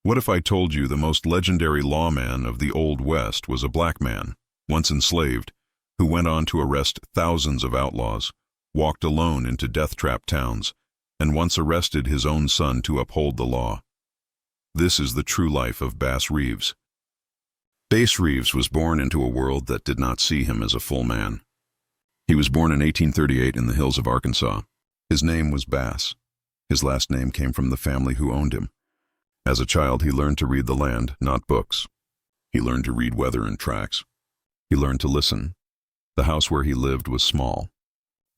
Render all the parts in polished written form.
What if I told you the most legendary lawman of the Old West was a black man, once enslaved, who went on to arrest thousands of outlaws, walked alone into death-trap towns, and once arrested his own son to uphold the law? This is the true life of Bass Reeves. Bass Reeves was born into a world that did not see him as a full man. He was born in 1838 in the hills of Arkansas. His name was Bass. His last name came from the family who owned him. As a child, he learned to read the land, not books. He learned to read weather and tracks. He learned to listen. The house where he lived was small.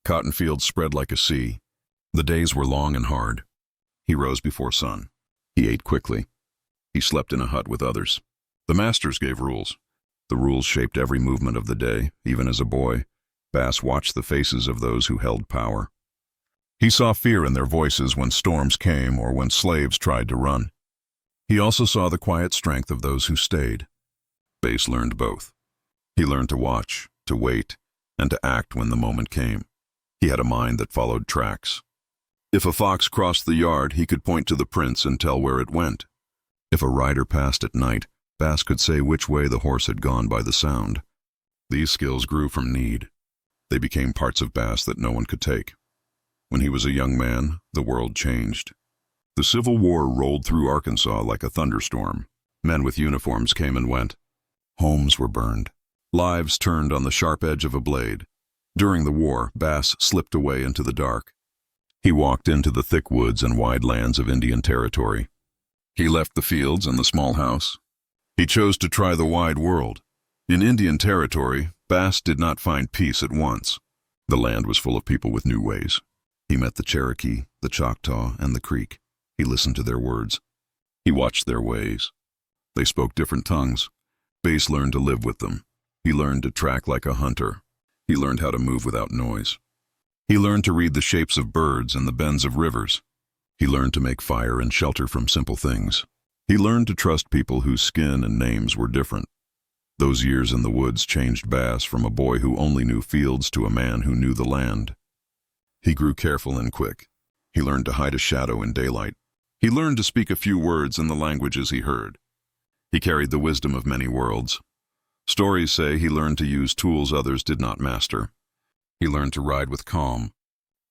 Cotton fields spread like a sea. The days were long and hard. He rose before sun. He ate quickly. He slept in a hut with others. The masters gave rules. The rules shaped every movement of the day. Even as a boy, Bass watched the faces of those who held power. He saw fear in their voices when storms came or when slaves tried to run. He also saw the quiet strength of those who stayed. Bass learned both. He learned to watch, to wait, and to act when the moment came. He had a mind that followed tracks. If a fox crossed the yard, he could point to the prints and tell where it went. If a rider passed at night, Bass could say which way the horse had gone by the sound. These skills grew from need. They became parts of Bass that no one could take. When he was a young man, the world changed. The Civil War rolled through Arkansas like a thunderstorm. Men with uniforms came and went. Homes were burned. Lives turned on the sharp edge of a blade. During the war, Bass slipped away into the dark. He walked into the thick woods and wide lands of Indian Territory. He left the fields and the small house. He chose to try the wide world. In Indian Territory, Bass did not find peace at once. The land was full of people with new ways. He met the Cherokee, the Choctaw, and the Creek. He listened to their words. He watched their ways. They spoke different tongues. Bass learned to live with them. He learned to track like a hunter. He learned how to move without noise. He learned to read the shapes of birds and the bends of rivers. He learned to make fire and shelter from simple things. He learned to trust people whose skin and names were different. Those years in the woods changed Bass from a boy who only knew fields to a man who knew the land. He grew careful and quick. He learned to hide a shadow in daylight. He learned to speak a few words in the languages he heard. He carried the wisdom of many worlds. Stories say he learned to use tools others did not master. He learned to ride with calm.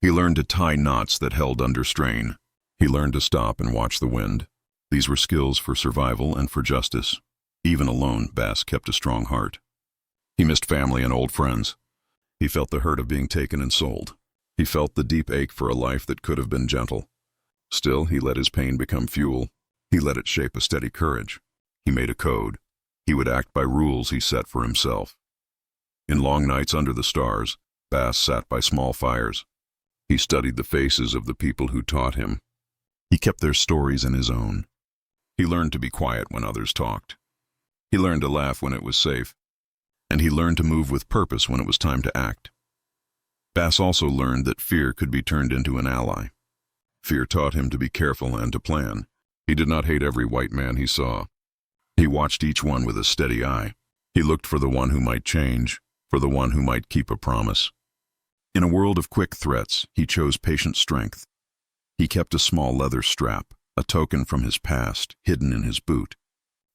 He learned to tie knots that held under strain. He learned to stop and watch the wind. These were skills for survival and for justice. Even alone, Bass kept a strong heart. He missed family and old friends. He felt the hurt of being taken and sold. He felt the deep ache for a life that could have been gentle. Still, he let his pain become fuel. He let it shape a steady courage. He made a code. He would act by rules he set for himself. In long nights under the stars, Bass sat by small fires. He studied the faces of the people who taught him. He kept their stories in his own. He learned to be quiet when others talked. He learned to laugh when it was safe. And he learned to move with purpose when it was time to act. Bass also learned that fear could be turned into an ally. Fear taught him to be careful and to plan. He did not hate every white man he saw. He watched each one with a steady eye. He looked for the one who might change, for the one who might keep a promise. In a world of quick threats, he chose patient strength. He kept a small leather strap, a token from his past, hidden in his boot.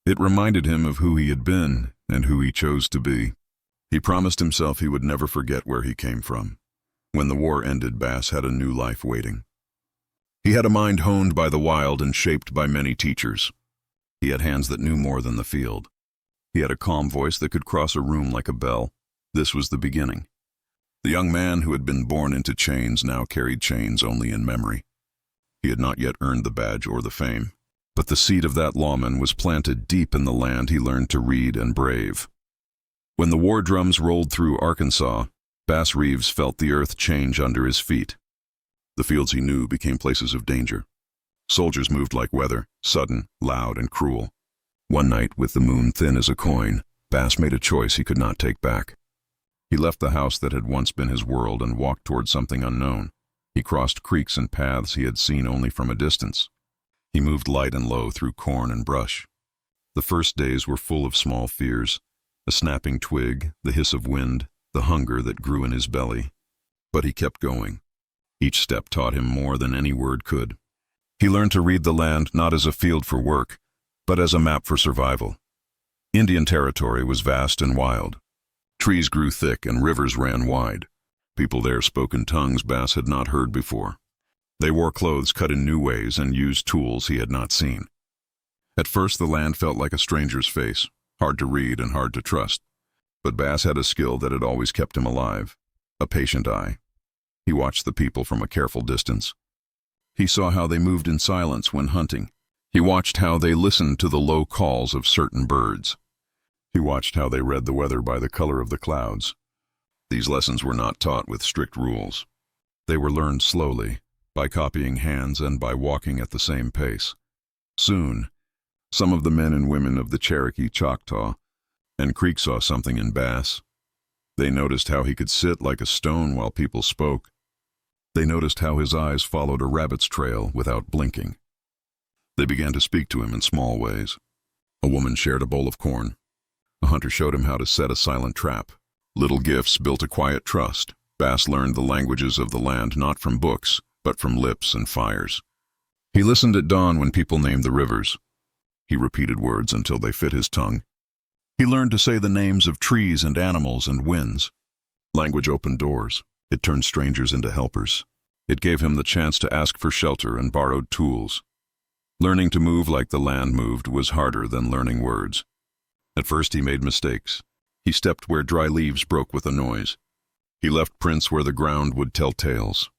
It reminded him of who he had been and who he chose to be. He promised himself he would never forget where he came from. When the war ended, Bass had a new life waiting. He had a mind honed by the wild and shaped by many teachers. He had hands that knew more than the field. He had a calm voice that could cross a room like a bell. This was the beginning. The young man who had been born into chains now carried chains only in memory. He had not yet earned the badge or the fame, but the seed of that lawman was planted deep in the land he learned to read and brave. When the war drums rolled through Arkansas, Bass Reeves felt the earth change under his feet. The fields he knew became places of danger. Soldiers moved like weather, sudden, loud, and cruel. One night, with the moon thin as a coin, Bass made a choice he could not take back. He left the house that had once been his world and walked toward something unknown. He crossed creeks and paths he had seen only from a distance. He moved light and low through corn and brush. The first days were full of small fears, a snapping twig, the hiss of wind, the hunger that grew in his belly. But he kept going. Each step taught him more than any word could. He learned to read the land not as a field for work, but as a map for survival. Indian territory was vast and wild. Trees grew thick and rivers ran wide. People there spoke in tongues Bass had not heard before. They wore clothes cut in new ways and used tools he had not seen. At first the land felt like a stranger's face, hard to read and hard to trust. But Bass had a skill that had always kept him alive, a patient eye. He watched the people from a careful distance. He saw how they moved in silence when hunting. He watched how they listened to the low calls of certain birds. He watched how they read the weather by the color of the clouds. These lessons were not taught with strict rules. They were learned slowly, by copying hands and by walking at the same pace. Soon, some of the men and women of the Cherokee, Choctaw, and Creek saw something in Bass. They noticed how he could sit like a stone while people spoke. They noticed how his eyes followed a rabbit's trail without blinking. They began to speak to him in small ways. A woman shared a bowl of corn. A hunter showed him how to set a silent trap. Little gifts built a quiet trust. Bass learned the languages of the land not from books, but from lips and fires. He listened at dawn when people named the rivers. He repeated words until they fit his tongue. He learned to say the names of trees and animals and winds. Language opened doors. It turned strangers into helpers. It gave him the chance to ask for shelter and borrowed tools. Learning to move like the land moved was harder than learning words. At first he made mistakes. He stepped where dry leaves broke with a noise. He left prints where the ground would tell tales.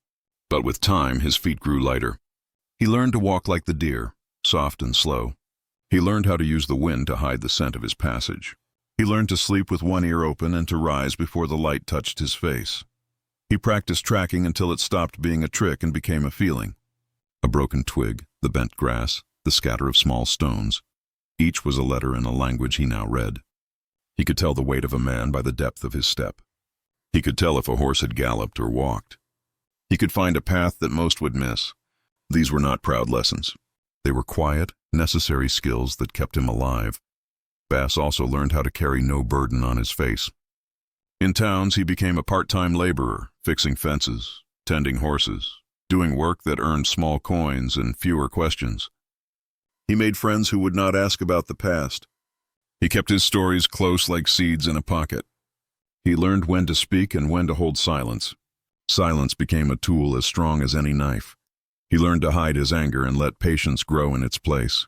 But with time, his feet grew lighter. He learned to walk like the deer, soft and slow. He learned how to use the wind to hide the scent of his passage. He learned to sleep with one ear open and to rise before the light touched his face. He practiced tracking until it stopped being a trick and became a feeling. A broken twig, the bent grass, the scatter of small stones. Each was a letter in a language he now read. He could tell the weight of a man by the depth of his step. He could tell if a horse had galloped or walked. He could find a path that most would miss. These were not proud lessons. They were quiet, necessary skills that kept him alive. Bass also learned how to carry no burden on his face. In towns, he became a part-time laborer, fixing fences, tending horses, doing work that earned small coins and fewer questions. He made friends who would not ask about the past. He kept his stories close like seeds in a pocket. He learned when to speak and when to hold silence. Silence became a tool as strong as any knife. He learned to hide his anger and let patience grow in its place.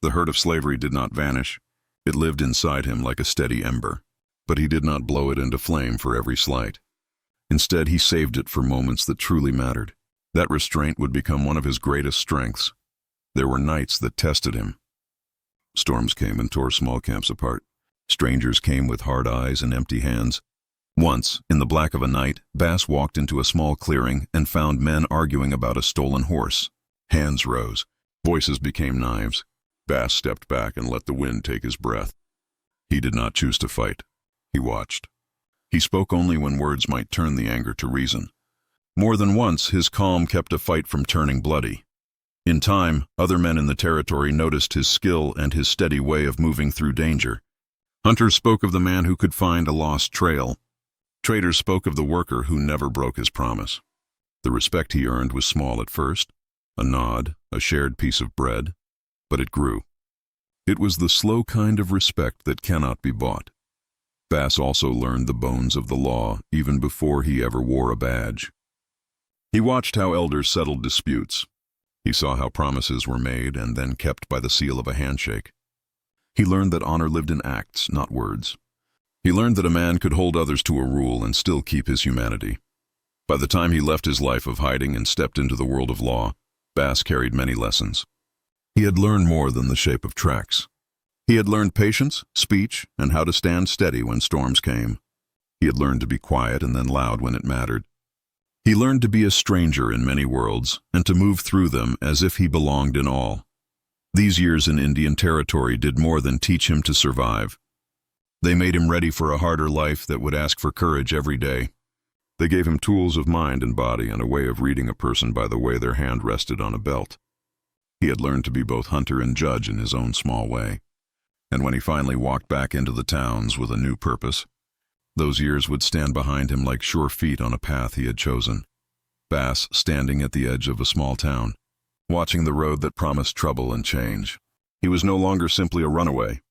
The hurt of slavery did not vanish. It lived inside him like a steady ember. But he did not blow it into flame for every slight. Instead, he saved it for moments that truly mattered. That restraint would become one of his greatest strengths. There were nights that tested him. Storms came and tore small camps apart. Strangers came with hard eyes and empty hands. Once, in the black of a night, Bass walked into a small clearing and found men arguing about a stolen horse. Hands rose. Voices became knives. Bass stepped back and let the wind take his breath. He did not choose to fight. He watched. He spoke only when words might turn the anger to reason. More than once, his calm kept a fight from turning bloody. In time, other men in the territory noticed his skill and his steady way of moving through danger. Hunters spoke of the man who could find a lost trail. Traders spoke of the worker who never broke his promise. The respect he earned was small at first, a nod, a shared piece of bread, but it grew. It was the slow kind of respect that cannot be bought. Bass also learned the bones of the law even before he ever wore a badge. He watched how elders settled disputes. He saw how promises were made and then kept by the seal of a handshake. He learned that honor lived in acts, not words. He learned that a man could hold others to a rule and still keep his humanity. By the time he left his life of hiding and stepped into the world of law, Bass carried many lessons. He had learned more than the shape of tracks. He had learned patience, speech, and how to stand steady when storms came. He had learned to be quiet and then loud when it mattered. He learned to be a stranger in many worlds and to move through them as if he belonged in all. These years in Indian Territory did more than teach him to survive. They made him ready for a harder life that would ask for courage every day. They gave him tools of mind and body and a way of reading a person by the way their hand rested on a belt. He had learned to be both hunter and judge in his own small way. And when he finally walked back into the towns with a new purpose, those years would stand behind him like sure feet on a path he had chosen. Bass standing at the edge of a small town, watching the road that promised trouble and change. He was no longer simply a runaway.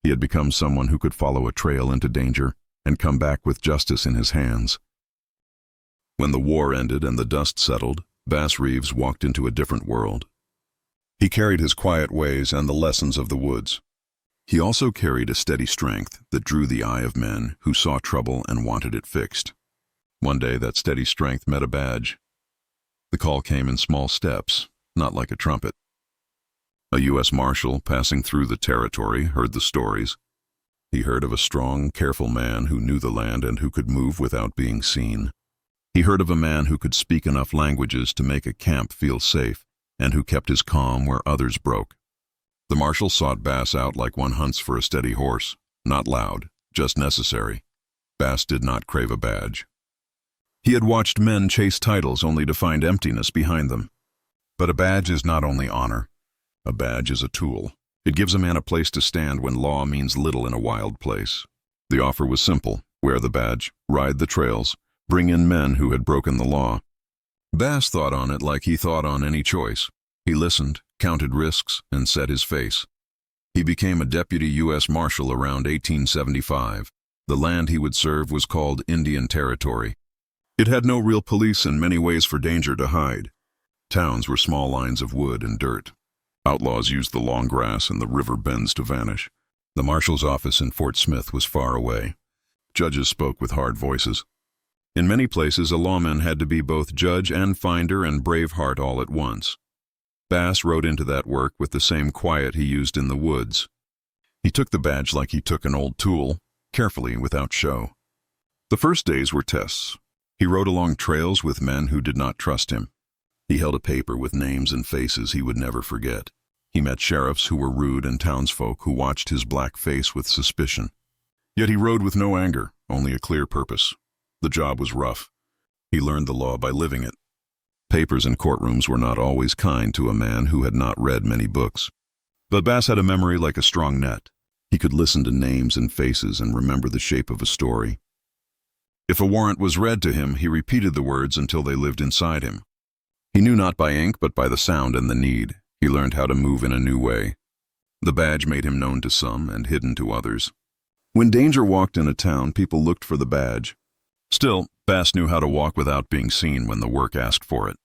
He had become someone who could follow a trail into danger and come back with justice in his hands. When the war ended and the dust settled, Bass Reeves walked into a different world. He carried his quiet ways and the lessons of the woods. He also carried a steady strength that drew the eye of men who saw trouble and wanted it fixed. One day that steady strength met a badge. The call came in small steps, not like a trumpet. A U.S. Marshal passing through the territory heard the stories. He heard of a strong, careful man who knew the land and who could move without being seen. He heard of a man who could speak enough languages to make a camp feel safe and who kept his calm where others broke. The Marshal sought Bass out like one hunts for a steady horse, not loud, just necessary. Bass did not crave a badge. He had watched men chase titles only to find emptiness behind them. But a badge is not only honor. A badge is a tool. It gives a man a place to stand when law means little in a wild place. The offer was simple: wear the badge, ride the trails, bring in men who had broken the law. Bass thought on it like he thought on any choice. He listened, counted risks, and set his face. He became a deputy U.S. Marshal around 1875. The land he would serve was called Indian Territory. It had no real police and many ways for danger to hide. Towns were small lines of wood and dirt. Outlaws used the long grass and the river bends to vanish. The Marshal's office in Fort Smith was far away. Judges spoke with hard voices. In many places, a lawman had to be both judge and finder and brave heart all at once. Bass rode into that work with the same quiet he used in the woods. He took the badge like he took an old tool, carefully, without show. The first days were tests. He rode along trails with men who did not trust him. He held a paper with names and faces he would never forget. He met sheriffs who were rude and townsfolk who watched his black face with suspicion. Yet he rode with no anger, only a clear purpose. The job was rough. He learned the law by living it. Papers and courtrooms were not always kind to a man who had not read many books. But Bass had a memory like a strong net. He could listen to names and faces and remember the shape of a story. If a warrant was read to him, he repeated the words until they lived inside him. He knew not by ink but by the sound and the need. He learned how to move in a new way. The badge made him known to some and hidden to others. When danger walked in a town, people looked for the badge. Still, Bass knew how to walk without being seen when the work asked for it.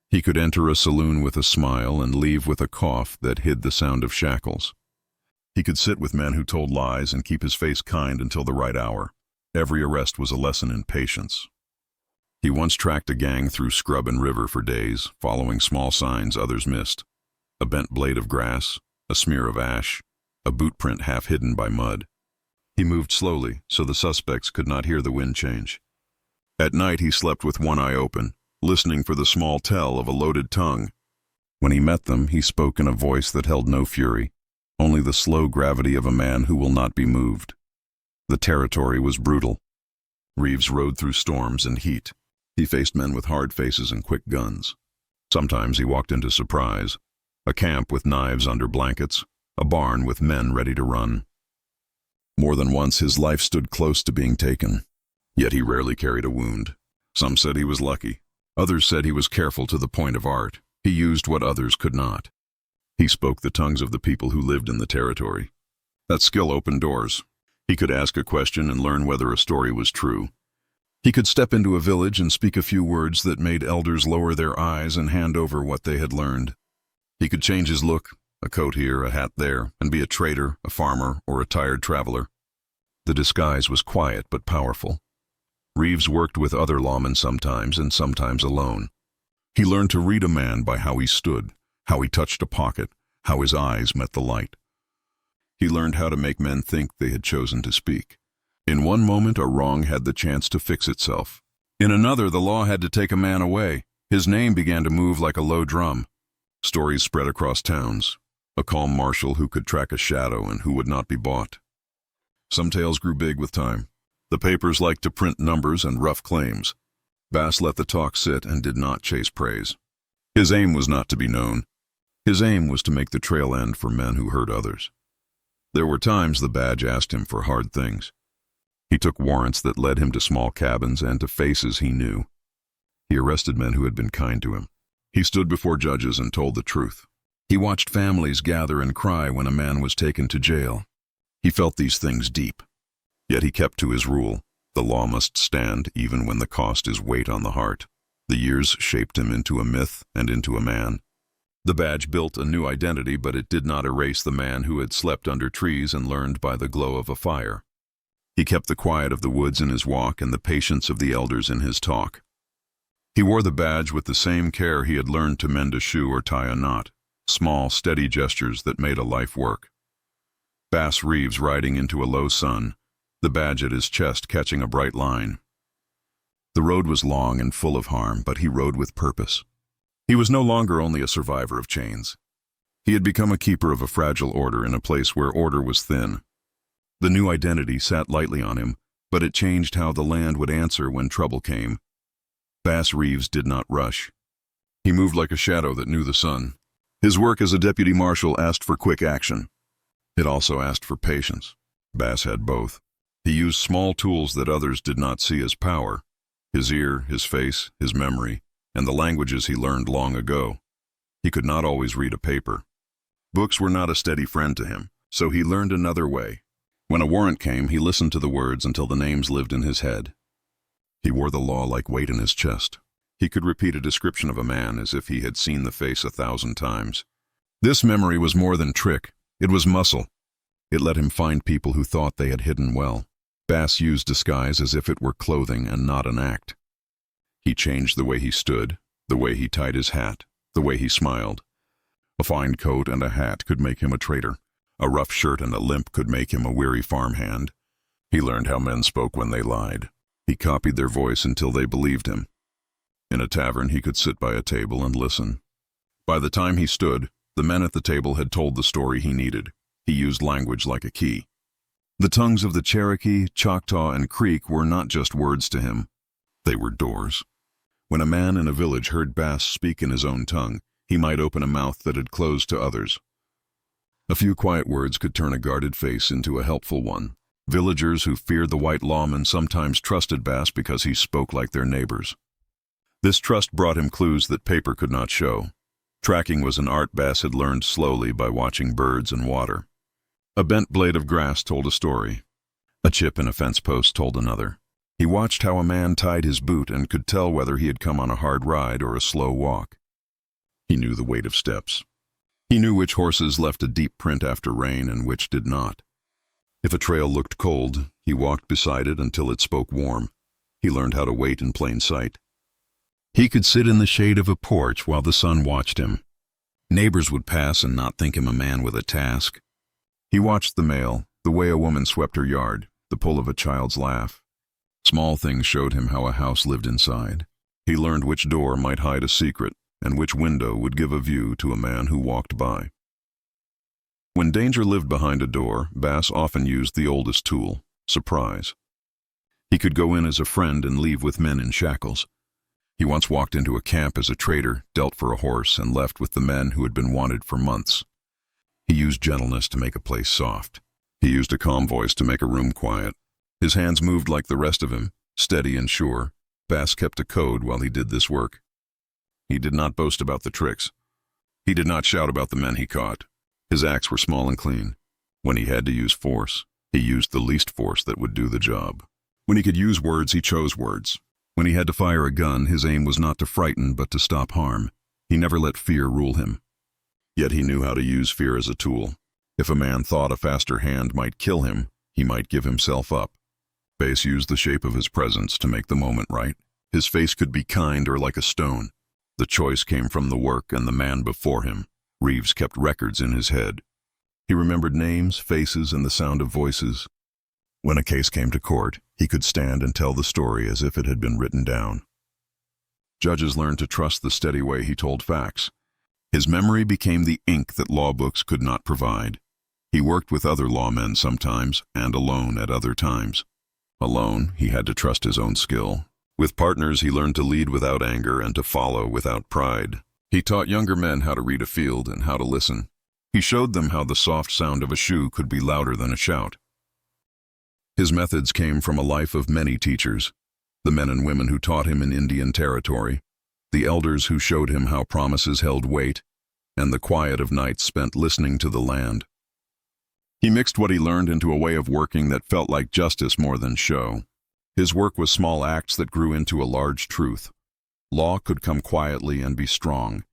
He could enter a saloon with a smile and leave with a cough that hid the sound of shackles. He could sit with men who told lies and keep his face kind until the right hour. Every arrest was a lesson in patience. He once tracked a gang through scrub and river for days, following small signs others missed. A bent blade of grass, a smear of ash, a boot print half hidden by mud. He moved slowly so the suspects could not hear the wind change. At night he slept with one eye open, listening for the small tell of a loaded tongue. When he met them, he spoke in a voice that held no fury, only the slow gravity of a man who will not be moved. The territory was brutal. Reeves rode through storms and heat. He faced men with hard faces and quick guns. Sometimes he walked into surprise, a camp with knives under blankets, a barn with men ready to run. More than once his life stood close to being taken, yet he rarely carried a wound. Some said he was lucky. Others said he was careful to the point of art. He used what others could not. He spoke the tongues of the people who lived in the territory. That skill opened doors. He could ask a question and learn whether a story was true. He could step into a village and speak a few words that made elders lower their eyes and hand over what they had learned. He could change his look, a coat here, a hat there, and be a trader, a farmer, or a tired traveler. The disguise was quiet but powerful. Reeves worked with other lawmen sometimes and sometimes alone. He learned to read a man by how he stood, how he touched a pocket, how his eyes met the light. He learned how to make men think they had chosen to speak. In one moment, a wrong had the chance to fix itself. In another, the law had to take a man away. His name began to move like a low drum. Stories spread across towns. A calm marshal who could track a shadow and who would not be bought. Some tales grew big with time. The papers liked to print numbers and rough claims. Bass let the talk sit and did not chase praise. His aim was not to be known. His aim was to make the trail end for men who hurt others. There were times the badge asked him for hard things. He took warrants that led him to small cabins and to faces he knew. He arrested men who had been kind to him. He stood before judges and told the truth. He watched families gather and cry when a man was taken to jail. He felt these things deep. Yet he kept to his rule. The law must stand even when the cost is weight on the heart. The years shaped him into a myth and into a man. The badge built a new identity, but it did not erase the man who had slept under trees and learned by the glow of a fire. He kept the quiet of the woods in his walk and the patience of the elders in his talk. He wore the badge with the same care he had learned to mend a shoe or tie a knot, small, steady gestures that made a life work. Bass Reeves riding into a low sun, the badge at his chest catching a bright line. The road was long and full of harm, but he rode with purpose. He was no longer only a survivor of chains. He had become a keeper of a fragile order in a place where order was thin. The new identity sat lightly on him, but it changed how the land would answer when trouble came. Bass Reeves did not rush. He moved like a shadow that knew the sun. His work as a deputy marshal asked for quick action. It also asked for patience. Bass had both. He used small tools that others did not see as power: his ear, his face, his memory, and the languages he learned long ago. He could not always read a paper. Books were not a steady friend to him, so he learned another way. When a warrant came, he listened to the words until the names lived in his head. He wore the law like weight in his chest. He could repeat a description of a man as if he had seen the face 1,000 times. This memory was more than trick. It was muscle. It let him find people who thought they had hidden well. Bass used disguise as if it were clothing and not an act. He changed the way he stood, the way he tied his hat, the way he smiled. A fine coat and a hat could make him a traitor. A rough shirt and a limp could make him a weary farmhand. He learned how men spoke when they lied. He copied their voice until they believed him. In a tavern, he could sit by a table and listen. By the time he stood, the men at the table had told the story he needed. He used language like a key. The tongues of the Cherokee, Choctaw, and Creek were not just words to him. They were doors. When a man in a village heard Bass speak in his own tongue, he might open a mouth that had closed to others. A few quiet words could turn a guarded face into a helpful one. Villagers who feared the white lawmen sometimes trusted Bass because he spoke like their neighbors. This trust brought him clues that paper could not show. Tracking was an art Bass had learned slowly by watching birds and water. A bent blade of grass told a story. A chip in a fence post told another. He watched how a man tied his boot and could tell whether he had come on a hard ride or a slow walk. He knew the weight of steps. He knew which horses left a deep print after rain and which did not. If a trail looked cold, he walked beside it until it spoke warm. He learned how to wait in plain sight. He could sit in the shade of a porch while the sun watched him. Neighbors would pass and not think him a man with a task. He watched the mail, the way a woman swept her yard, the pull of a child's laugh. Small things showed him how a house lived inside. He learned which door might hide a secret and which window would give a view to a man who walked by. When danger lived behind a door, Bass often used the oldest tool, surprise. He could go in as a friend and leave with men in shackles. He once walked into a camp as a trader, dealt for a horse, and left with the men who had been wanted for months. He used gentleness to make a place soft. He used a calm voice to make a room quiet. His hands moved like the rest of him, steady and sure. Bass kept a code while he did this work. He did not boast about the tricks. He did not shout about the men he caught. His acts were small and clean. When he had to use force, he used the least force that would do the job. When he could use words, he chose words. When he had to fire a gun, his aim was not to frighten but to stop harm. He never let fear rule him. Yet he knew how to use fear as a tool. If a man thought a faster hand might kill him, he might give himself up. Bass used the shape of his presence to make the moment right. His face could be kind or like a stone. The choice came from the work and the man before him. Reeves kept records in his head. He remembered names, faces, and the sound of voices. When a case came to court, he could stand and tell the story as if it had been written down. Judges learned to trust the steady way he told facts. His memory became the ink that law books could not provide. He worked with other lawmen sometimes, and alone at other times. Alone, he had to trust his own skill. With partners, he learned to lead without anger and to follow without pride. He taught younger men how to read a field and how to listen. He showed them how the soft sound of a shoe could be louder than a shout. His methods came from a life of many teachers, the men and women who taught him in Indian territory, the elders who showed him how promises held weight, and the quiet of nights spent listening to the land. He mixed what he learned into a way of working that felt like justice more than show. His work was small acts that grew into a large truth. Law could come quietly and be strong.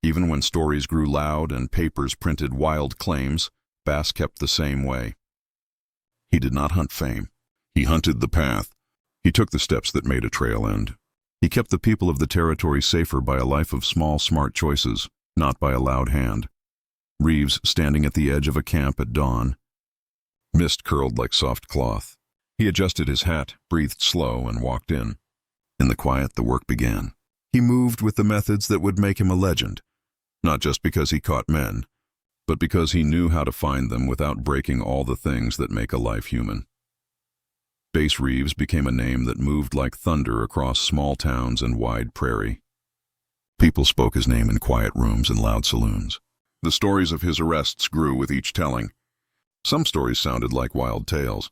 Even when stories grew loud and papers printed wild claims, Bass kept the same way. He did not hunt fame. He hunted the path. He took the steps that made a trail end. He kept the people of the territory safer by a life of small, smart choices, not by a loud hand. Reeves standing at the edge of a camp at dawn. Mist curled like soft cloth. He adjusted his hat, breathed slow, and walked in. In the quiet, the work began. He moved with the methods that would make him a legend, not just because he caught men, but because he knew how to find them without breaking all the things that make a life human. Bass Reeves became a name that moved like thunder across small towns and wide prairie. People spoke his name in quiet rooms and loud saloons. The stories of his arrests grew with each telling. Some stories sounded like wild tales,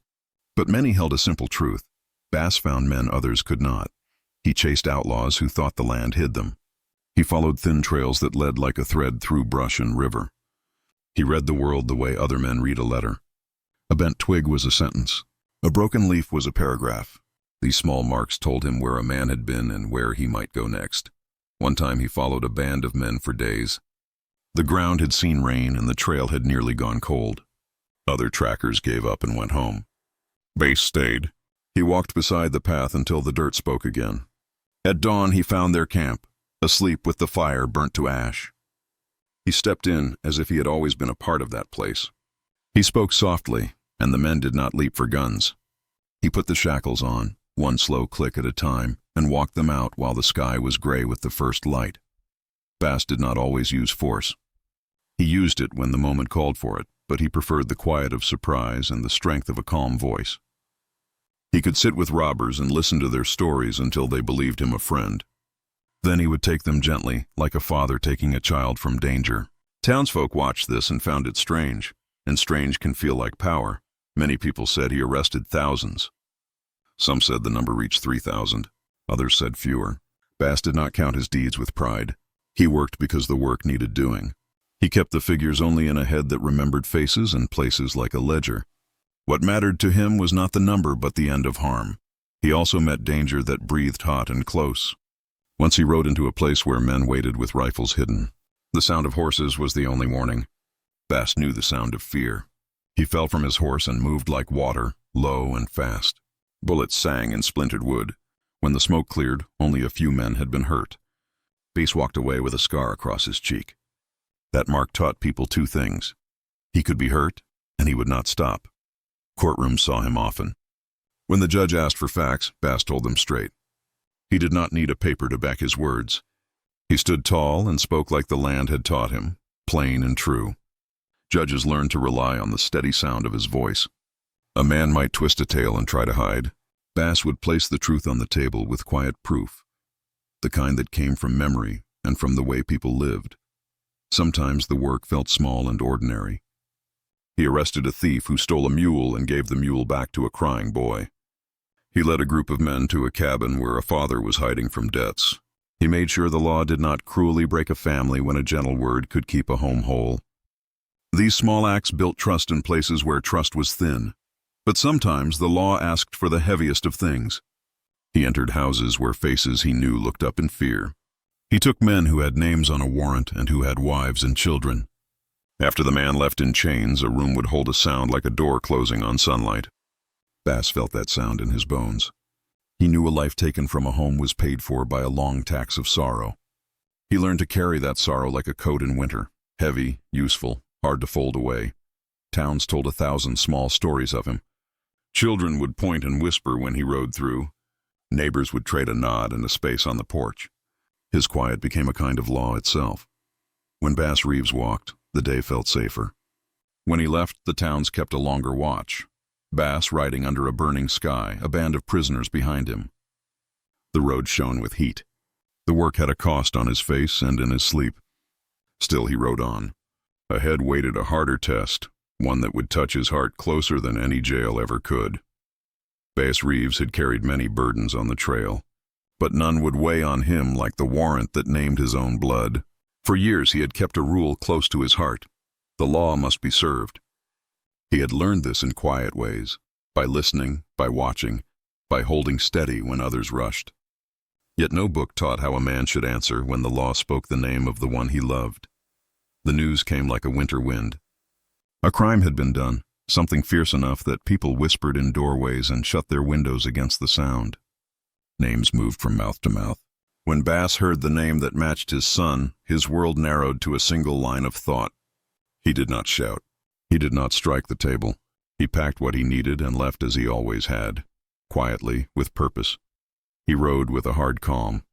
but many held a simple truth. Bass found men others could not. He chased outlaws who thought the land hid them. He followed thin trails that led like a thread through brush and river. He read the world the way other men read a letter. A bent twig was a sentence. A broken leaf was a paragraph. These small marks told him where a man had been and where he might go next. One time he followed a band of men for days. The ground had seen rain and the trail had nearly gone cold. Other trackers gave up and went home. Bass stayed. He walked beside the path until the dirt spoke again. At dawn he found their camp, asleep with the fire burnt to ash. He stepped in as if he had always been a part of that place. He spoke softly, and the men did not leap for guns. He put the shackles on, one slow click at a time, and walked them out while the sky was gray with the first light. Bass did not always use force. He used it when the moment called for it, but he preferred the quiet of surprise and the strength of a calm voice. He could sit with robbers and listen to their stories until they believed him a friend. Then he would take them gently, like a father taking a child from danger. Townsfolk watched this and found it strange, and strange can feel like power. Many people said he arrested thousands. Some said the number reached 3,000. Others said fewer. Bass did not count his deeds with pride. He worked because the work needed doing. He kept the figures only in a head that remembered faces and places like a ledger. What mattered to him was not the number but the end of harm. He also met danger that breathed hot and close. Once he rode into a place where men waited with rifles hidden. The sound of horses was the only warning. Bass knew the sound of fear. He fell from his horse and moved like water, low and fast. Bullets sang in splintered wood. When the smoke cleared, only a few men had been hurt. Bass walked away with a scar across his cheek. That mark taught people two things. He could be hurt, and he would not stop. Courtrooms saw him often. When the judge asked for facts, Bass told them straight. He did not need a paper to back his words. He stood tall and spoke like the land had taught him, plain and true. Judges learned to rely on the steady sound of his voice. A man might twist a tale and try to hide. Bass would place the truth on the table with quiet proof, the kind that came from memory and from the way people lived. Sometimes the work felt small and ordinary. He arrested a thief who stole a mule and gave the mule back to a crying boy. He led a group of men to a cabin where a father was hiding from debts. He made sure the law did not cruelly break a family when a gentle word could keep a home whole. These small acts built trust in places where trust was thin. But sometimes the law asked for the heaviest of things. He entered houses where faces he knew looked up in fear. He took men who had names on a warrant and who had wives and children. After the man left in chains, a room would hold a sound like a door closing on sunlight. Bass felt that sound in his bones. He knew a life taken from a home was paid for by a long tax of sorrow. He learned to carry that sorrow like a coat in winter, heavy, useful, hard to fold away. Towns told 1,000 small stories of him. Children would point and whisper when he rode through. Neighbors would trade a nod and a space on the porch. His quiet became a kind of law itself. When Bass Reeves walked, the day felt safer. When he left, the towns kept a longer watch. Bass riding under a burning sky, a band of prisoners behind him. The road shone with heat. The work had a cost on his face and in his sleep. Still he rode on. Ahead waited a harder test, one that would touch his heart closer than any jail ever could. Bass Reeves had carried many burdens on the trail, but none would weigh on him like the warrant that named his own blood. For years he had kept a rule close to his heart. The law must be served. He had learned this in quiet ways, by listening, by watching, by holding steady when others rushed. Yet no book taught how a man should answer when the law spoke the name of the one he loved. The news came like a winter wind. A crime had been done, something fierce enough that people whispered in doorways and shut their windows against the sound. Names moved from mouth to mouth. When Bass heard the name that matched his son, his world narrowed to a single line of thought. He did not shout. He did not strike the table. He packed what he needed and left as he always had, quietly, with purpose. He rode with a hard calm.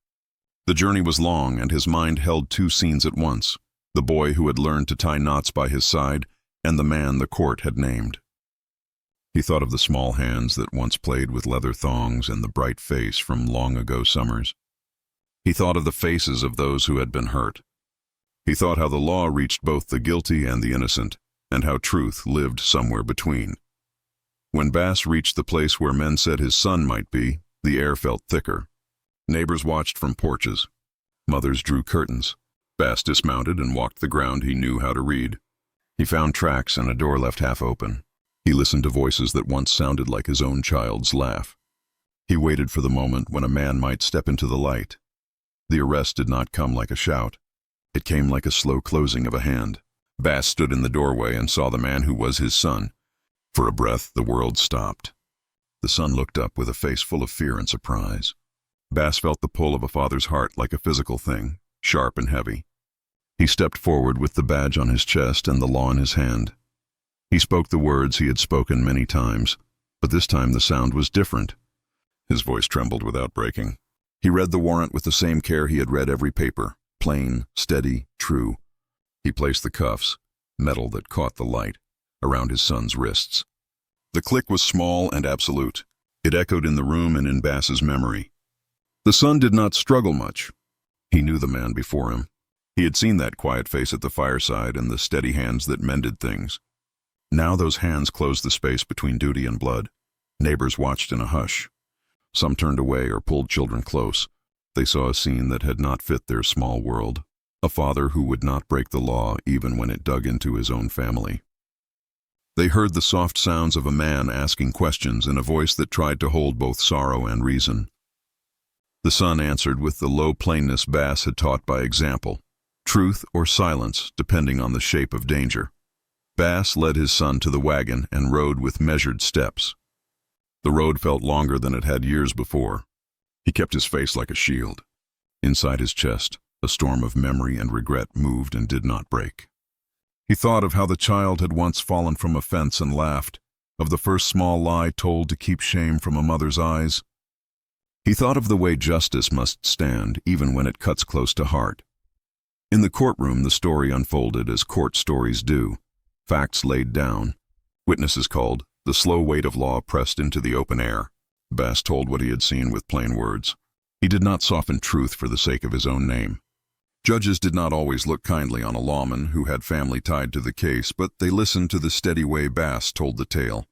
The journey was long, and his mind held two scenes at once, the boy who had learned to tie knots by his side, and the man the court had named. He thought of the small hands that once played with leather thongs and the bright face from long-ago summers. He thought of the faces of those who had been hurt. He thought how the law reached both the guilty and the innocent, and how truth lived somewhere between. When Bass reached the place where men said his son might be, the air felt thicker. Neighbors watched from porches. Mothers drew curtains. Bass dismounted and walked the ground he knew how to read. He found tracks and a door left half open. He listened to voices that once sounded like his own child's laugh. He waited for the moment when a man might step into the light. The arrest did not come like a shout. It came like a slow closing of a hand. Bass stood in the doorway and saw the man who was his son. For a breath, the world stopped. The son looked up with a face full of fear and surprise. Bass felt the pull of a father's heart like a physical thing, sharp and heavy. He stepped forward with the badge on his chest and the law in his hand. He spoke the words he had spoken many times, but this time the sound was different. His voice trembled without breaking. He read the warrant with the same care he had read every paper, plain, steady, true. He placed the cuffs, metal that caught the light, around his son's wrists. The click was small and absolute. It echoed in the room and in Bass's memory. The son did not struggle much. He knew the man before him. He had seen that quiet face at the fireside and the steady hands that mended things. Now those hands closed the space between duty and blood. Neighbors watched in a hush. Some turned away or pulled children close. They saw a scene that had not fit their small world. A father who would not break the law even when it dug into his own family. They heard the soft sounds of a man asking questions in a voice that tried to hold both sorrow and reason. The son answered with the low plainness Bass had taught by example, truth or silence depending on the shape of danger. Bass led his son to the wagon and rode with measured steps. The road felt longer than it had years before. He kept his face like a shield. Inside his chest, a storm of memory and regret moved and did not break. He thought of how the child had once fallen from a fence and laughed, of the first small lie told to keep shame from a mother's eyes. He thought of the way justice must stand even when it cuts close to heart. In the courtroom, the story unfolded as court stories do. Facts laid down, witnesses called, the slow weight of law pressed into the open air. Bass told what he had seen with plain words. He did not soften truth for the sake of his own name. Judges did not always look kindly on a lawman who had family tied to the case, but they listened to the steady way Bass told the tale.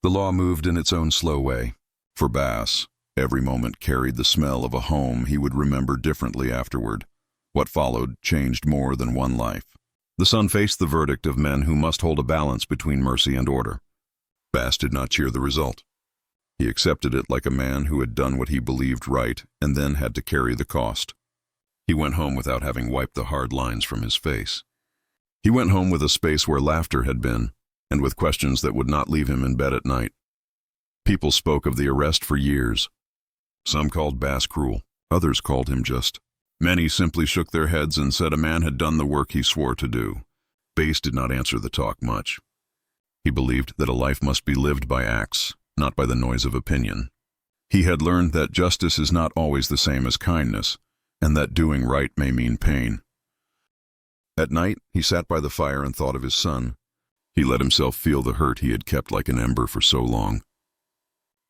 The law moved in its own slow way. For Bass, every moment carried the smell of a home he would remember differently afterward. What followed changed more than one life. The son faced the verdict of men who must hold a balance between mercy and order. Bass did not cheer the result. He accepted it like a man who had done what he believed right and then had to carry the cost. He went home without having wiped the hard lines from his face. He went home with a space where laughter had been, and with questions that would not leave him in bed at night. People spoke of the arrest for years. Some called Bass cruel, others called him just. Many simply shook their heads and said a man had done the work he swore to do. Bass did not answer the talk much. He believed that a life must be lived by acts, not by the noise of opinion. He had learned that justice is not always the same as kindness, and that doing right may mean pain. At night, he sat by the fire and thought of his son. He let himself feel the hurt he had kept like an ember for so long.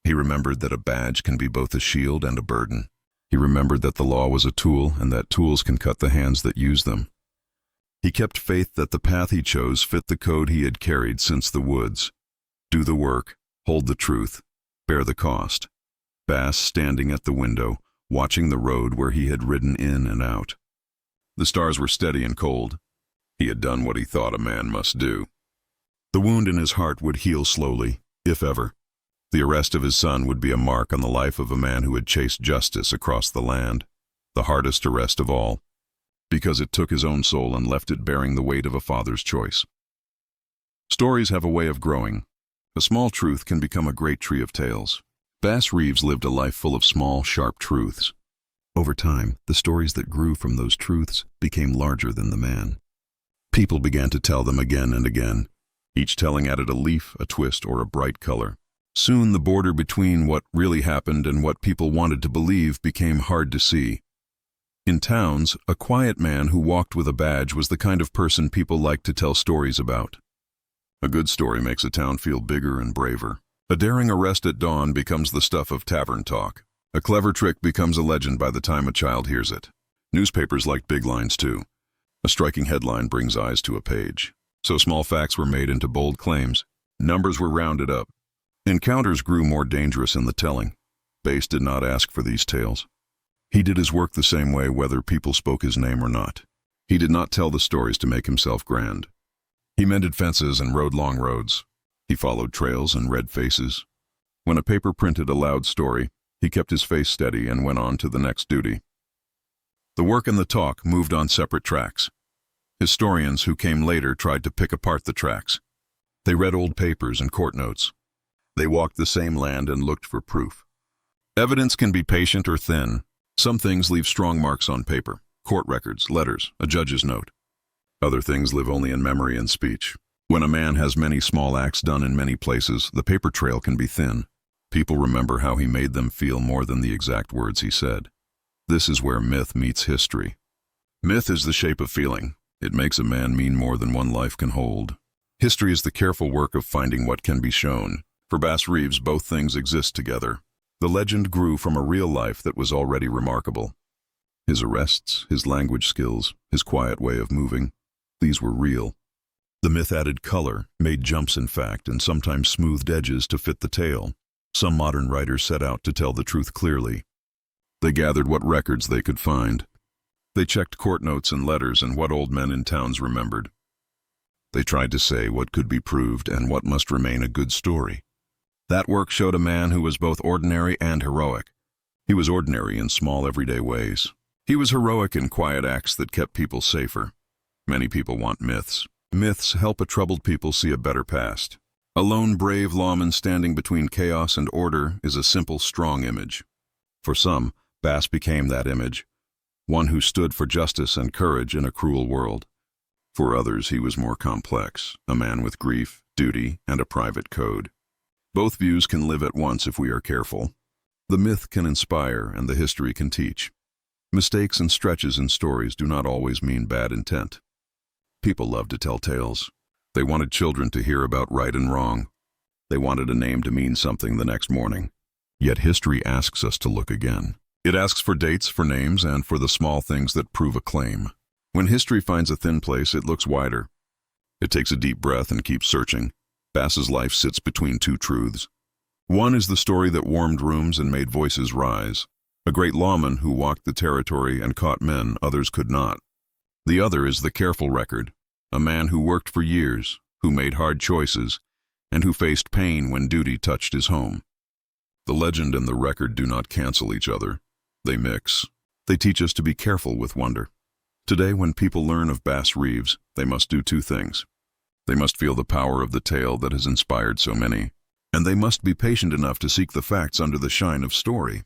He remembered that a badge can be both a shield and a burden. He remembered that the law was a tool and that tools can cut the hands that use them. He kept faith that the path he chose fit the code he had carried since the woods. Do the work, hold the truth, bear the cost. Bass standing at the window, watching the road where he had ridden in and out. The stars were steady and cold. He had done what he thought a man must do. The wound in his heart would heal slowly, if ever. The arrest of his son would be a mark on the life of a man who had chased justice across the land, the hardest arrest of all, because it took his own soul and left it bearing the weight of a father's choice. Stories have a way of growing. A small truth can become a great tree of tales. Bass Reeves lived a life full of small, sharp truths. Over time, the stories that grew from those truths became larger than the man. People began to tell them again and again, each telling added a leaf, a twist, or a bright color. Soon the border between what really happened and what people wanted to believe became hard to see. In towns, a quiet man who walked with a badge was the kind of person people liked to tell stories about. A good story makes a town feel bigger and braver. A daring arrest at dawn becomes the stuff of tavern talk. A clever trick becomes a legend by the time a child hears it. Newspapers liked big lines too. A striking headline brings eyes to a page. So small facts were made into bold claims. Numbers were rounded up. Encounters grew more dangerous in the telling. Bass did not ask for these tales. He did his work the same way whether people spoke his name or not. He did not tell the stories to make himself grand. He mended fences and rode long roads. He followed trails and read faces. When a paper printed a loud story, he kept his face steady and went on to the next duty. The work and the talk moved on separate tracks. Historians who came later tried to pick apart the tracks. They read old papers and court notes. They walked the same land and looked for proof. Evidence can be patient or thin. Some things leave strong marks on paper, court records, letters, a judge's note. Other things live only in memory and speech. When a man has many small acts done in many places, the paper trail can be thin. People remember how he made them feel more than the exact words he said. This is where myth meets history. Myth is the shape of feeling. It makes a man mean more than one life can hold. History is the careful work of finding what can be shown. For Bass Reeves, both things exist together. The legend grew from a real life that was already remarkable. His arrests, his language skills, his quiet way of moving, these were real. The myth added color, made jumps in fact, and sometimes smoothed edges to fit the tale. Some modern writers set out to tell the truth clearly. They gathered what records they could find. They checked court notes and letters and what old men in towns remembered. They tried to say what could be proved and what must remain a good story. That work showed a man who was both ordinary and heroic. He was ordinary in small everyday ways. He was heroic in quiet acts that kept people safer. Many people want myths. Myths help a troubled people see a better past. A lone brave lawman standing between chaos and order is a simple, strong image. For some, Bass became that image, one who stood for justice and courage in a cruel world. For others, he was more complex, a man with grief, duty, and a private code. Both views can live at once if we are careful. The myth can inspire and the history can teach. Mistakes and stretches in stories do not always mean bad intent. People love to tell tales. They wanted children to hear about right and wrong. They wanted a name to mean something the next morning. Yet history asks us to look again. It asks for dates, for names, and for the small things that prove a claim. When history finds a thin place, it looks wider. It takes a deep breath and keeps searching. Bass's life sits between two truths. One is the story that warmed rooms and made voices rise. A great lawman who walked the territory and caught men others could not. The other is the careful record. A man who worked for years, who made hard choices, and who faced pain when duty touched his home. The legend and the record do not cancel each other. They mix. They teach us to be careful with wonder. Today, when people learn of Bass Reeves, they must do two things. They must feel the power of the tale that has inspired so many, and they must be patient enough to seek the facts under the shine of story.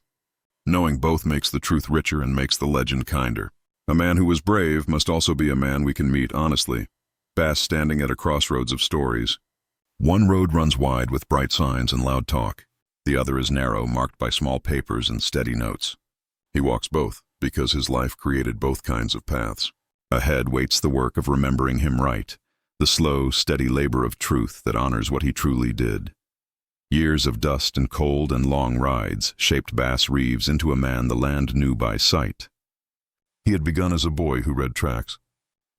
Knowing both makes the truth richer and makes the legend kinder. A man who was brave must also be a man we can meet honestly. Bass standing at a crossroads of stories. One road runs wide with bright signs and loud talk. The other is narrow, marked by small papers and steady notes. He walks both because his life created both kinds of paths. Ahead waits the work of remembering him right, the slow, steady labor of truth that honors what he truly did. Years of dust and cold and long rides shaped Bass Reeves into a man the land knew by sight. He had begun as a boy who read tracts.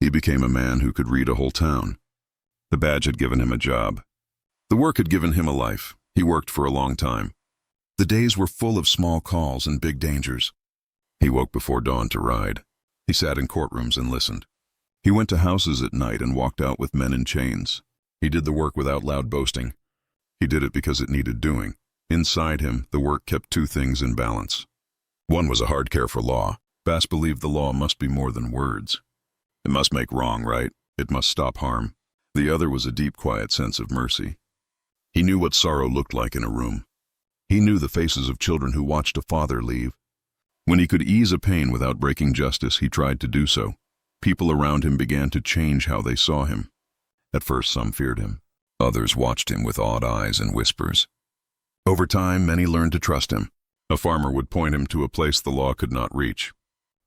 He became a man who could read a whole town. The badge had given him a job. The work had given him a life. He worked for a long time. The days were full of small calls and big dangers. He woke before dawn to ride. He sat in courtrooms and listened. He went to houses at night and walked out with men in chains. He did the work without loud boasting. He did it because it needed doing. Inside him, the work kept two things in balance. One was a hard care for law. Bass believed the law must be more than words. It must make wrong right. It must stop harm. The other was a deep, quiet sense of mercy. He knew what sorrow looked like in a room. He knew the faces of children who watched a father leave. When he could ease a pain without breaking justice, he tried to do so. People around him began to change how they saw him. At first, some feared him. Others watched him with awed eyes and whispers. Over time, many learned to trust him. A farmer would point him to a place the law could not reach.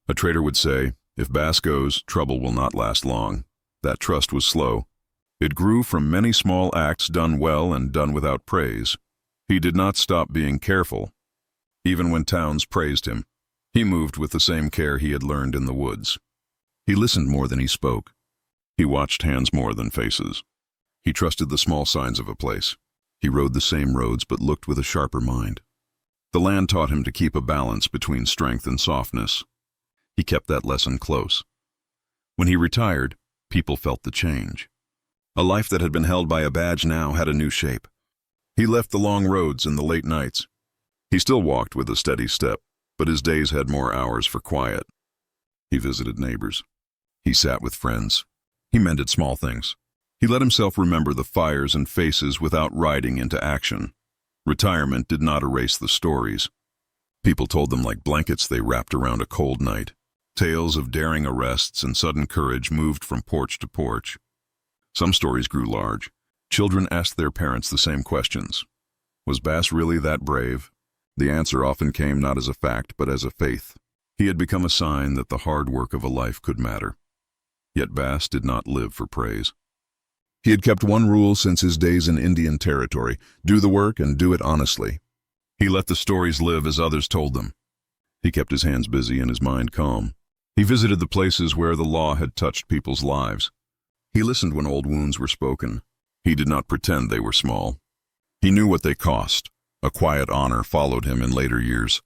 A trader would say, "If Bass goes, trouble will not last long." That trust was slow. It grew from many small acts done well and done without praise. He did not stop being careful. Even when towns praised him, he moved with the same care he had learned in the woods. He listened more than he spoke. He watched hands more than faces. He trusted the small signs of a place. He rode the same roads but looked with a sharper mind. The land taught him to keep a balance between strength and softness. He kept that lesson close. When he retired, people felt the change. A life that had been held by a badge now had a new shape. He left the long roads and the late nights. He still walked with a steady step, but his days had more hours for quiet. He visited neighbors. He sat with friends. He mended small things. He let himself remember the fires and faces without riding into action. Retirement did not erase the stories. People told them like blankets they wrapped around a cold night. Tales of daring arrests and sudden courage moved from porch to porch. Some stories grew large. Children asked their parents the same questions. Was Bass really that brave? The answer often came not as a fact, but as a faith. He had become a sign that the hard work of a life could matter. Yet Bass did not live for praise. He had kept one rule since his days in Indian Territory: do the work and do it honestly. He let the stories live as others told them. He kept his hands busy and his mind calm. He visited the places where the law had touched people's lives. He listened when old wounds were spoken. He did not pretend they were small. He knew what they cost. A quiet honor followed him in later years.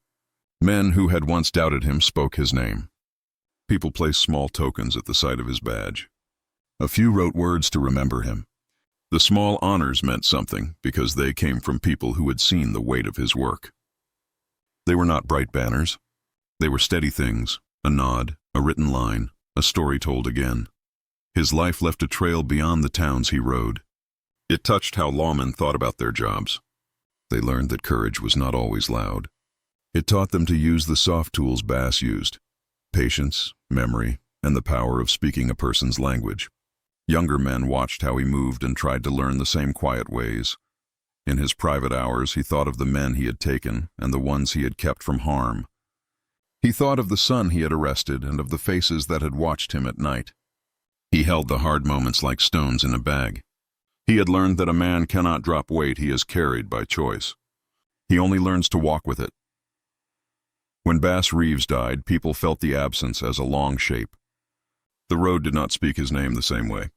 Men who had once doubted him spoke his name. People placed small tokens at the side of his badge. A few wrote words to remember him. The small honors meant something because they came from people who had seen the weight of his work. They were not bright banners. They were steady things: a nod, a written line, a story told again. His life left a trail beyond the towns he rode. It touched how lawmen thought about their jobs. They learned that courage was not always loud. It taught them to use the soft tools Bass used: patience, memory, and the power of speaking a person's language. Younger men watched how he moved and tried to learn the same quiet ways. In his private hours, he thought of the men he had taken and the ones he had kept from harm. He thought of the son he had arrested and of the faces that had watched him at night. He held the hard moments like stones in a bag. He had learned that a man cannot drop weight he has carried by choice. He only learns to walk with it. When Bass Reeves died, people felt the absence as a long shape. The road did not speak his name the same way,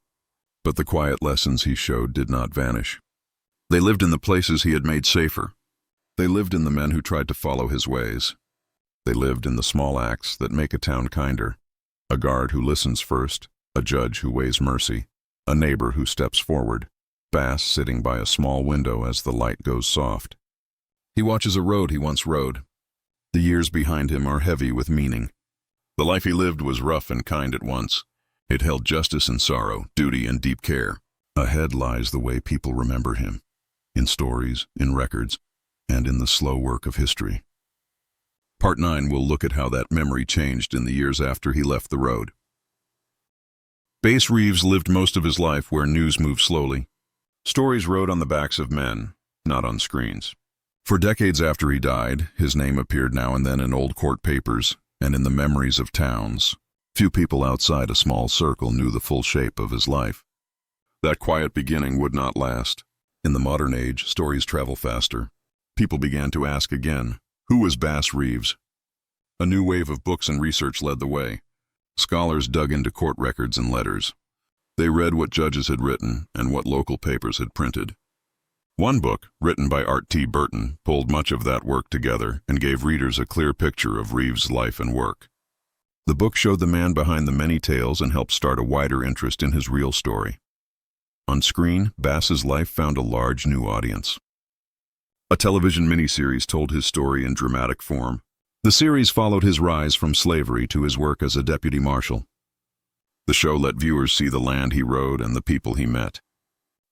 but the quiet lessons he showed did not vanish. They lived in the places he had made safer. They lived in the men who tried to follow his ways. They lived in the small acts that make a town kinder: a guard who listens first, a judge who weighs mercy, a neighbor who steps forward, Bass sitting by a small window as the light goes soft. He watches a road he once rode. The years behind him are heavy with meaning. The life he lived was rough and kind at once. It held justice and sorrow, duty and deep care. Ahead lies the way people remember him: in stories, in records, and in the slow work of history. Part 9 will look at how that memory changed in the years after he left the road. Bass Reeves lived most of his life where news moved slowly. Stories rode on the backs of men, not on screens. For decades after he died, his name appeared now and then in old court papers and in the memories of towns. Few people outside a small circle knew the full shape of his life. That quiet beginning would not last. In the modern age, stories travel faster. People began to ask again, who was Bass Reeves? A new wave of books and research led the way. Scholars dug into court records and letters. They read what judges had written and what local papers had printed. One book, written by Art T. Burton, pulled much of that work together and gave readers a clear picture of Reeves' life and work. The book showed the man behind the many tales and helped start a wider interest in his real story. On screen, Bass's life found a large new audience. A television miniseries told his story in dramatic form. The series followed his rise from slavery to his work as a deputy marshal. The show let viewers see the land he rode and the people he met.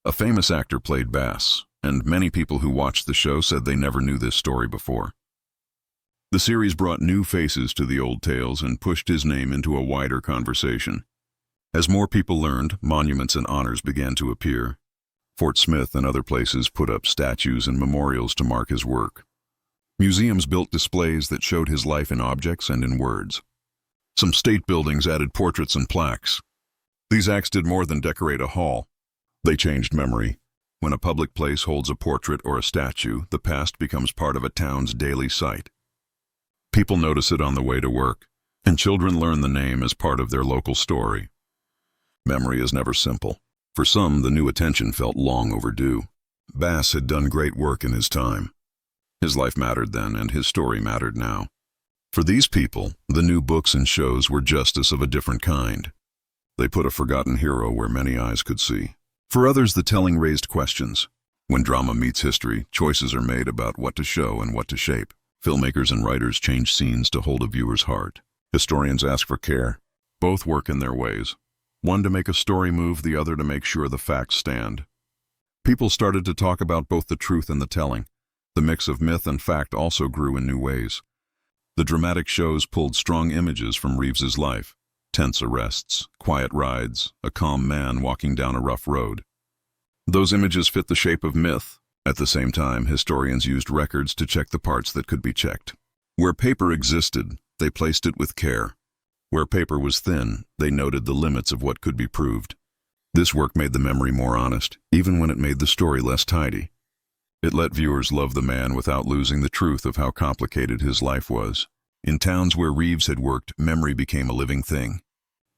A famous actor played Bass, and many people who watched the show said they never knew this story before. The series brought new faces to the old tales and pushed his name into a wider conversation. As more people learned, monuments and honors began to appear. Fort Smith and other places put up statues and memorials to mark his work. Museums built displays that showed his life in objects and in words. Some state buildings added portraits and plaques. These acts did more than decorate a hall. They changed memory. When a public place holds a portrait or a statue, the past becomes part of a town's daily sight. People notice it on the way to work, and children learn the name as part of their local story. Memory is never simple. For some, the new attention felt long overdue. Bass had done great work in his time. His life mattered then, and his story mattered now. For these people, the new books and shows were justice of a different kind. They put a forgotten hero where many eyes could see. For others, the telling raised questions. When drama meets history, choices are made about what to show and what to shape. Filmmakers and writers change scenes to hold a viewer's heart. Historians ask for care. Both work in their ways. One to make a story move, the other to make sure the facts stand. People started to talk about both the truth and the telling. The mix of myth and fact also grew in new ways. The dramatic shows pulled strong images from Reeves's life. Tense arrests, quiet rides, a calm man walking down a rough road. Those images fit the shape of myth. At the same time, historians used records to check the parts that could be checked. Where paper existed, they placed it with care. Where paper was thin, they noted the limits of what could be proved. This work made the memory more honest, even when it made the story less tidy. It let viewers love the man without losing the truth of how complicated his life was. In towns where Reeves had worked, memory became a living thing.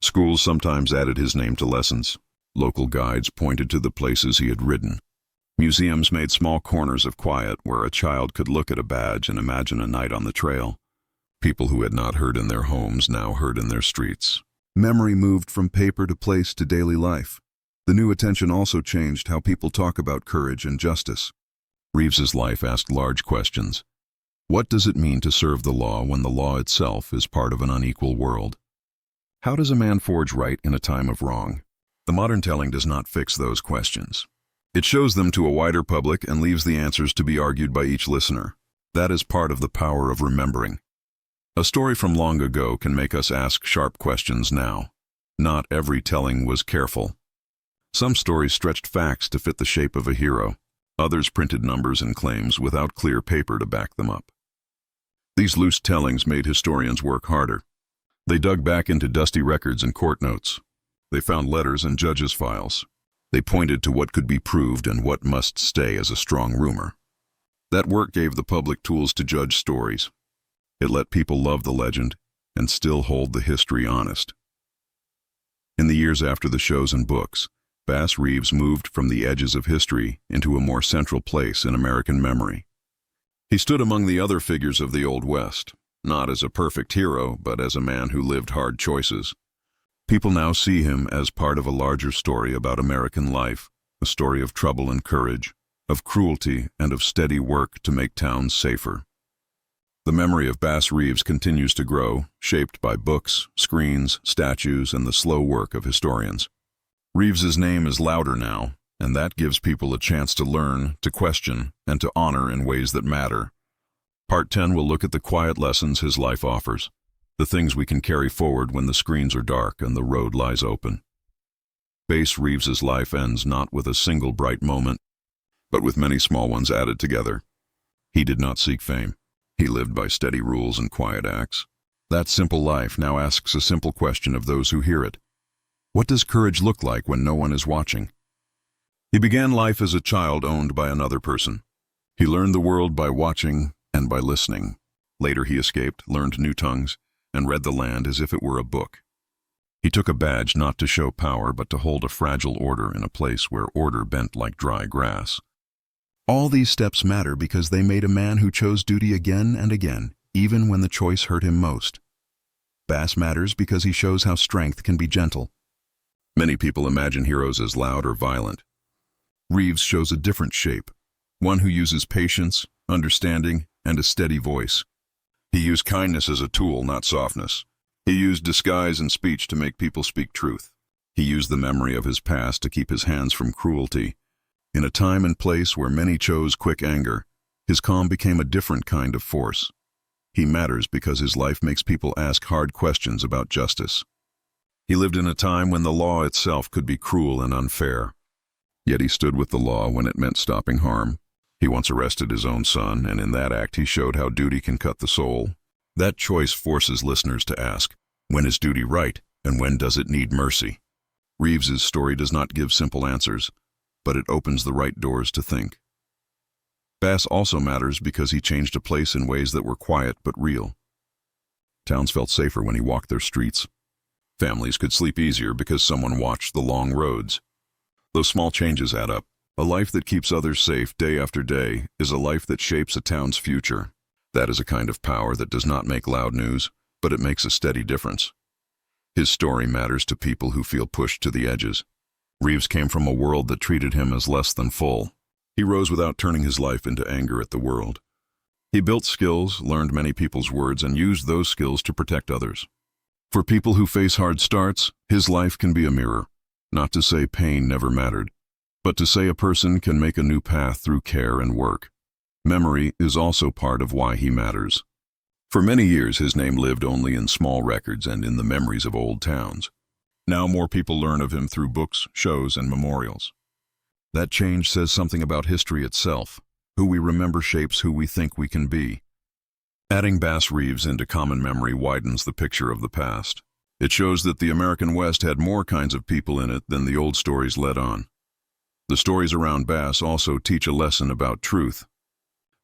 Schools sometimes added his name to lessons. Local guides pointed to the places he had ridden. Museums made small corners of quiet where a child could look at a badge and imagine a night on the trail. People who had not heard in their homes now heard in their streets. Memory moved from paper to place to daily life. The new attention also changed how people talk about courage and justice. Reeves's life asked large questions. What does it mean to serve the law when the law itself is part of an unequal world? How does a man forge right in a time of wrong? The modern telling does not fix those questions. It shows them to a wider public and leaves the answers to be argued by each listener. That is part of the power of remembering. A story from long ago can make us ask sharp questions now. Not every telling was careful. Some stories stretched facts to fit the shape of a hero. Others printed numbers and claims without clear paper to back them up. These loose tellings made historians work harder. They dug back into dusty records and court notes. They found letters and judges' files. They pointed to what could be proved and what must stay as a strong rumor. That work gave the public tools to judge stories. It let people love the legend and still hold the history honest. In the years after the shows and books, Bass Reeves moved from the edges of history into a more central place in American memory. He stood among the other figures of the Old West, not as a perfect hero, but as a man who lived hard choices. People now see him as part of a larger story about American life, a story of trouble and courage, of cruelty and of steady work to make towns safer. The memory of Bass Reeves continues to grow, shaped by books, screens, statues, and the slow work of historians. Reeves's name is louder now, and that gives people a chance to learn, to question, and to honor in ways that matter. Part 10 will look at the quiet lessons his life offers, the things we can carry forward when the screens are dark and the road lies open. Bass Reeves's life ends not with a single bright moment, but with many small ones added together. He did not seek fame. He lived by steady rules and quiet acts. That simple life now asks a simple question of those who hear it. What does courage look like when no one is watching? He began life as a child owned by another person. He learned the world by watching and by listening. Later he escaped, learned new tongues, and read the land as if it were a book. He took a badge not to show power, but to hold a fragile order in a place where order bent like dry grass. All these steps matter because they made a man who chose duty again and again, even when the choice hurt him most. Bass matters because he shows how strength can be gentle. Many people imagine heroes as loud or violent. Reeves shows a different shape, one who uses patience, understanding, and a steady voice. He used kindness as a tool, not softness. He used disguise and speech to make people speak truth. He used the memory of his past to keep his hands from cruelty. In a time and place where many chose quick anger, his calm became a different kind of force. He matters because his life makes people ask hard questions about justice. He lived in a time when the law itself could be cruel and unfair. Yet he stood with the law when it meant stopping harm. He once arrested his own son, and in that act he showed how duty can cut the soul. That choice forces listeners to ask, when is duty right, and when does it need mercy? Reeves's story does not give simple answers, but it opens the right doors to think. Bass also matters because he changed a place in ways that were quiet but real. Towns felt safer when he walked their streets. Families could sleep easier because someone watched the long roads. Those small changes add up. A life that keeps others safe day after day is a life that shapes a town's future. That is a kind of power that does not make loud news, but it makes a steady difference. His story matters to people who feel pushed to the edges. Reeves came from a world that treated him as less than full. He rose without turning his life into anger at the world. He built skills, learned many people's words, and used those skills to protect others. For people who face hard starts, his life can be a mirror. Not to say pain never mattered, but to say a person can make a new path through care and work. Memory is also part of why he matters. For many years, his name lived only in small records and in the memories of old towns. Now more people learn of him through books, shows, and memorials. That change says something about history itself. Who we remember shapes who we think we can be. Adding Bass Reeves into common memory widens the picture of the past. It shows that the American West had more kinds of people in it than the old stories let on. The stories around Bass also teach a lesson about truth.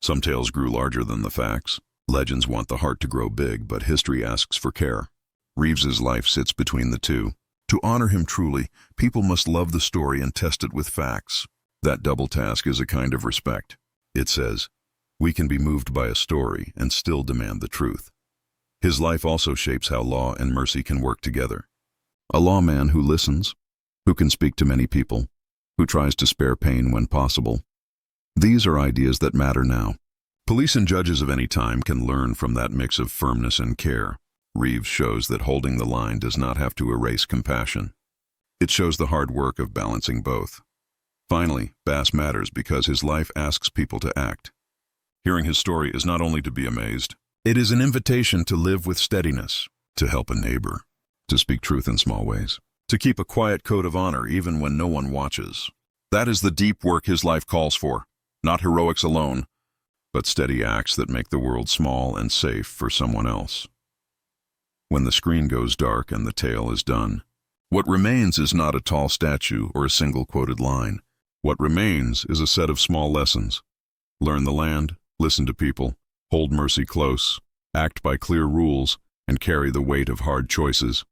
Some tales grew larger than the facts. Legends want the heart to grow big, but history asks for care. Reeves's life sits between the two. To honor him truly, people must love the story and test it with facts. That double task is a kind of respect. It says, we can be moved by a story and still demand the truth. His life also shapes how law and mercy can work together. A lawman who listens, who can speak to many people, who tries to spare pain when possible. These are ideas that matter now. Police and judges of any time can learn from that mix of firmness and care. Reeves shows that holding the line does not have to erase compassion. It shows the hard work of balancing both. Finally, Bass matters because his life asks people to act. Hearing his story is not only to be amazed, it is an invitation to live with steadiness, to help a neighbor, to speak truth in small ways, to keep a quiet code of honor even when no one watches. That is the deep work his life calls for, not heroics alone, but steady acts that make the world small and safe for someone else. When the screen goes dark and the tale is done, what remains is not a tall statue or a single quoted line. What remains is a set of small lessons. Learn the land, listen to people, hold mercy close, act by clear rules, and carry the weight of hard choices.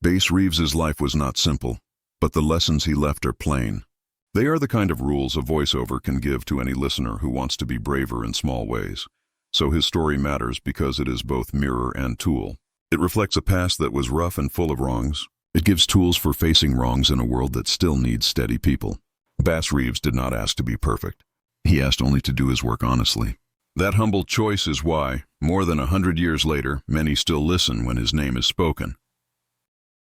Bass Reeves's life was not simple, but the lessons he left are plain. They are the kind of rules a voiceover can give to any listener who wants to be braver in small ways. So his story matters because it is both mirror and tool. It reflects a past that was rough and full of wrongs. It gives tools for facing wrongs in a world that still needs steady people. Bass Reeves did not ask to be perfect. He asked only to do his work honestly. That humble choice is why, more than 100 years later, many still listen when his name is spoken.